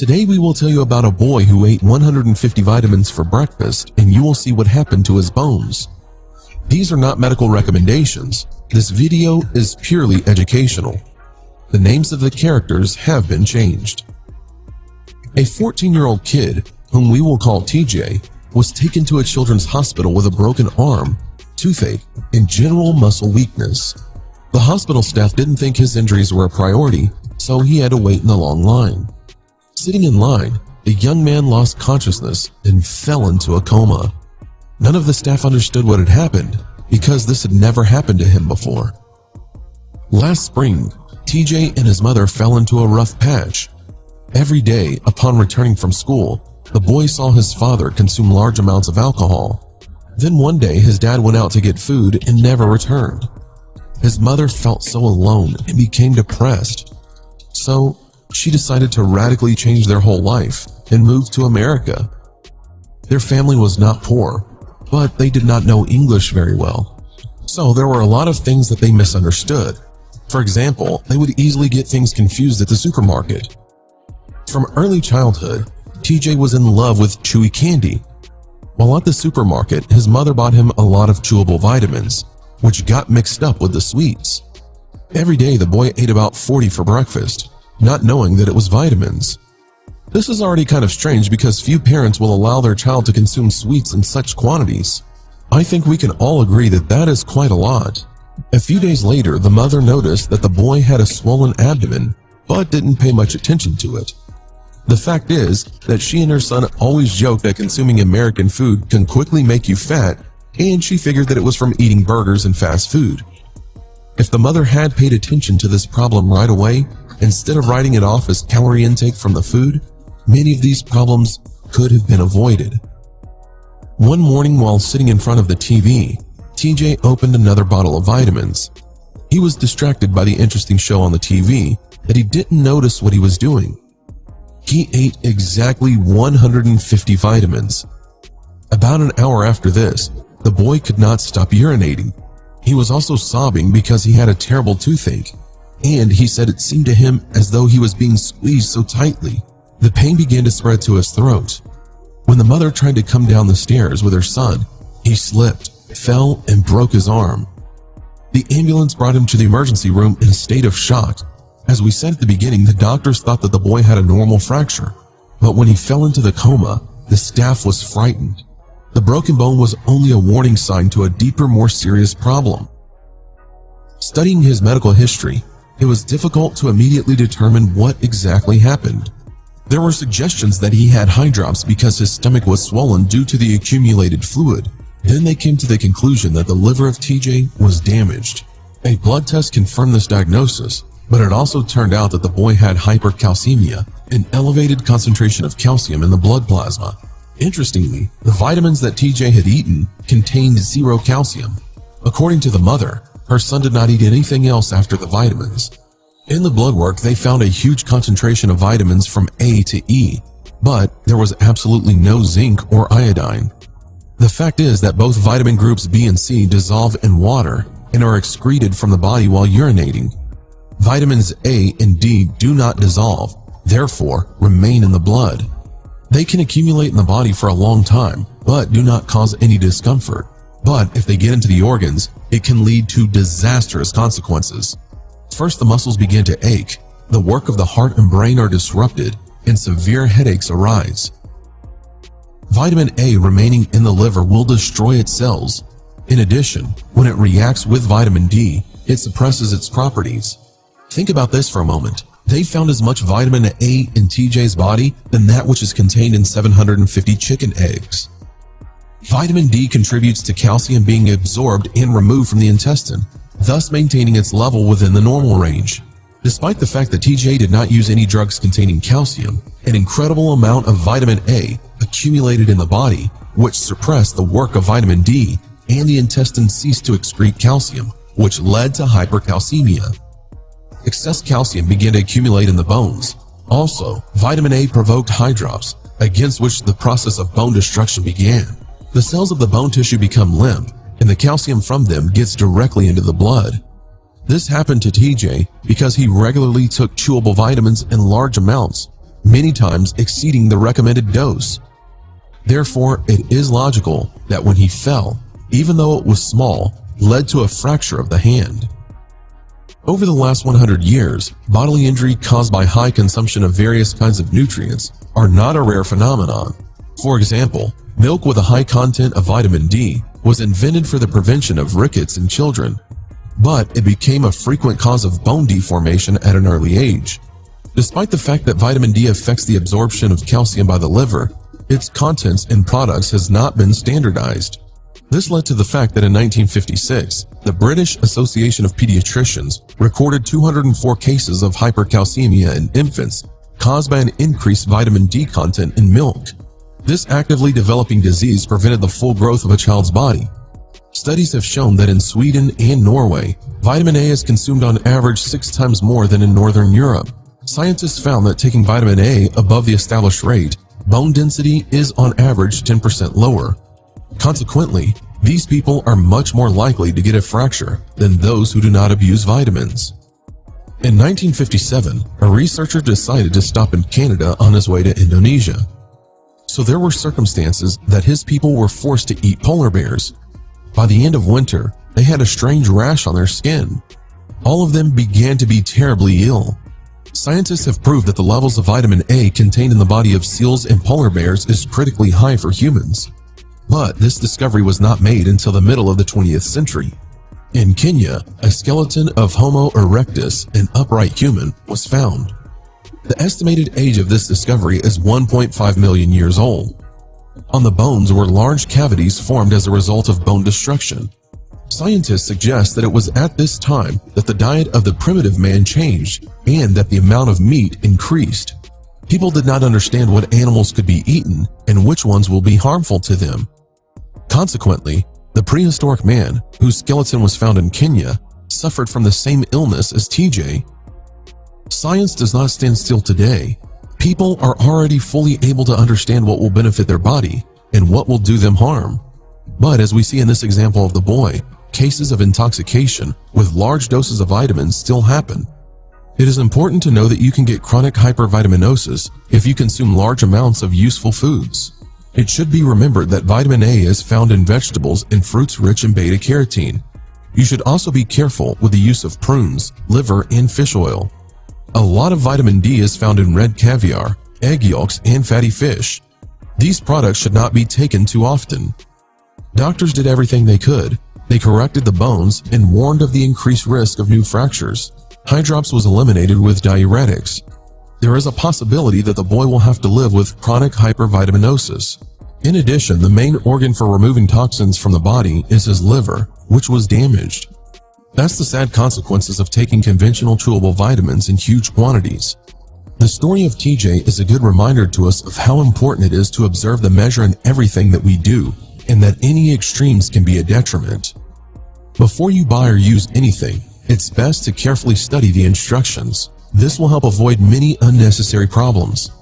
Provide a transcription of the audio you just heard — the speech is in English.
Today we will tell you about a boy who ate 150 vitamins for breakfast, and you will see what happened to his bones. These are not medical recommendations. This video is purely educational. The names of the characters have been changed. A 14-year-old kid, whom we will call TJ, was taken to a children's hospital with a broken arm, toothache, and general muscle weakness. The hospital staff didn't think his injuries were a priority, so he had to wait in a long line. Sitting in line, the young man lost consciousness and fell into a coma. None of the staff understood what had happened because this had never happened to him before. Last spring, TJ and his mother fell into a rough patch. Every day, upon returning from school, the boy saw his father consume large amounts of alcohol. Then one day, his dad went out to get food and never returned. His mother felt so alone and became depressed. So, she decided to radically change their whole life and move to America. Their family was not poor, but they did not know English very well. So there were a lot of things that they misunderstood. For example, they would easily get things confused at the supermarket. From early childhood, TJ was in love with chewy candy. While at the supermarket, his mother bought him a lot of chewable vitamins, which got mixed up with the sweets. Every day the boy ate about 40 for breakfast, not knowing that it was vitamins. This is already kind of strange because few parents will allow their child to consume sweets in such quantities. I think we can all agree that that is quite a lot. A few days later, the mother noticed that the boy had a swollen abdomen, but didn't pay much attention to it. The fact is that she and her son always joked that consuming American food can quickly make you fat, and she figured that it was from eating burgers and fast food. If the mother had paid attention to this problem right away, instead of writing it off as calorie intake from the food, many of these problems could have been avoided. One morning while sitting in front of the TV, TJ opened another bottle of vitamins. He was distracted by the interesting show on the TV that he didn't notice what he was doing. He ate exactly 150 vitamins. About an hour after this, the boy could not stop urinating. He was also sobbing because he had a terrible toothache, and he said it seemed to him as though he was being squeezed so tightly. The pain began to spread to his throat. When the mother tried to come down the stairs with her son, he slipped, fell, and broke his arm. The ambulance brought him to the emergency room in a state of shock. As we said at the beginning, the doctors thought that the boy had a normal fracture, but when he fell into the coma, the staff was frightened. The broken bone was only a warning sign to a deeper, more serious problem. Studying his medical history, it was difficult to immediately determine what exactly happened. There were suggestions that he had hydrops because his stomach was swollen due to the accumulated fluid. Then they came to the conclusion that the liver of TJ was damaged. A blood test confirmed this diagnosis, but it also turned out that the boy had hypercalcemia, an elevated concentration of calcium in the blood plasma. Interestingly, the vitamins that TJ had eaten contained 0 calcium. According to the mother, her son did not eat anything else after the vitamins. In the blood work, they found a huge concentration of vitamins from A to E, but there was absolutely no zinc or iodine. The fact is that both vitamin groups B and C dissolve in water and are excreted from the body while urinating. Vitamins A and D do not dissolve, therefore remain in the blood. They can accumulate in the body for a long time, but do not cause any discomfort. But if they get into the organs, it can lead to disastrous consequences. First, the muscles begin to ache, the work of the heart and brain are disrupted, and severe headaches arise. Vitamin A remaining in the liver will destroy its cells. In addition, when it reacts with vitamin D, it suppresses its properties. Think about this for a moment. They found as much vitamin A in TJ's body than that which is contained in 750 chicken eggs. Vitamin D contributes to calcium being absorbed and removed from the intestine, thus maintaining its level within the normal range. Despite the fact that TJ did not use any drugs containing calcium, an incredible amount of vitamin A accumulated in the body, which suppressed the work of vitamin D, and the intestine ceased to excrete calcium, which led to hypercalcemia. Excess calcium began to accumulate in the bones. Also, vitamin A provoked hydrops, against which the process of bone destruction began. The cells of the bone tissue become limp, and the calcium from them gets directly into the blood. This happened to TJ because he regularly took chewable vitamins in large amounts, many times exceeding the recommended dose. Therefore, it is logical that when he fell, even though it was small, led to a fracture of the hand. Over the last 100 years, bodily injury caused by high consumption of various kinds of nutrients are not a rare phenomenon. For example, milk with a high content of vitamin D was invented for the prevention of rickets in children, but it became a frequent cause of bone deformation at an early age. Despite the fact that vitamin D affects the absorption of calcium by the liver, its contents in products has not been standardized. This led to the fact that in 1956, the British Association of Pediatricians recorded 204 cases of hypercalcemia in infants caused by an increased vitamin D content in milk. This actively developing disease prevented the full growth of a child's body. Studies have shown that in Sweden and Norway, vitamin A is consumed on average 6 times more than in Northern Europe. Scientists found that taking vitamin A above the established rate, bone density is on average 10% lower. Consequently, these people are much more likely to get a fracture than those who do not abuse vitamins. In 1957, a researcher decided to stop in Canada on his way to Indonesia. So there were circumstances that his people were forced to eat polar bears. By the end of winter, they had a strange rash on their skin. All of them began to be terribly ill. Scientists have proved that the levels of vitamin A contained in the body of seals and polar bears is critically high for humans. But this discovery was not made until the middle of the 20th century. In Kenya, a skeleton of Homo erectus, an upright human, was found. The estimated age of this discovery is 1.5 million years old. On the bones were large cavities formed as a result of bone destruction. Scientists suggest that it was at this time that the diet of the primitive man changed and that the amount of meat increased. People did not understand what animals could be eaten and which ones will be harmful to them. Consequently, the prehistoric man, whose skeleton was found in Kenya, suffered from the same illness as TJ. Science does not stand still today. People are already fully able to understand what will benefit their body and what will do them harm. But as we see in this example of the boy, cases of intoxication with large doses of vitamins still happen. It is important to know that you can get chronic hypervitaminosis if you consume large amounts of useful foods. It should be remembered that vitamin A is found in vegetables and fruits rich in beta-carotene. You should also be careful with the use of prunes, liver, and fish oil. A lot of vitamin D is found in red caviar, egg yolks, and fatty fish. These products should not be taken too often. Doctors did everything they could. They corrected the bones and warned of the increased risk of new fractures. Hydrops was eliminated with diuretics. There is a possibility that the boy will have to live with chronic hypervitaminosis. In addition, the main organ for removing toxins from the body is his liver, which was damaged. That's the sad consequences of taking conventional chewable vitamins in huge quantities. The story of TJ is a good reminder to us of how important it is to observe the measure in everything that we do, and that any extremes can be a detriment. Before you buy or use anything, it's best to carefully study the instructions. This will help avoid many unnecessary problems.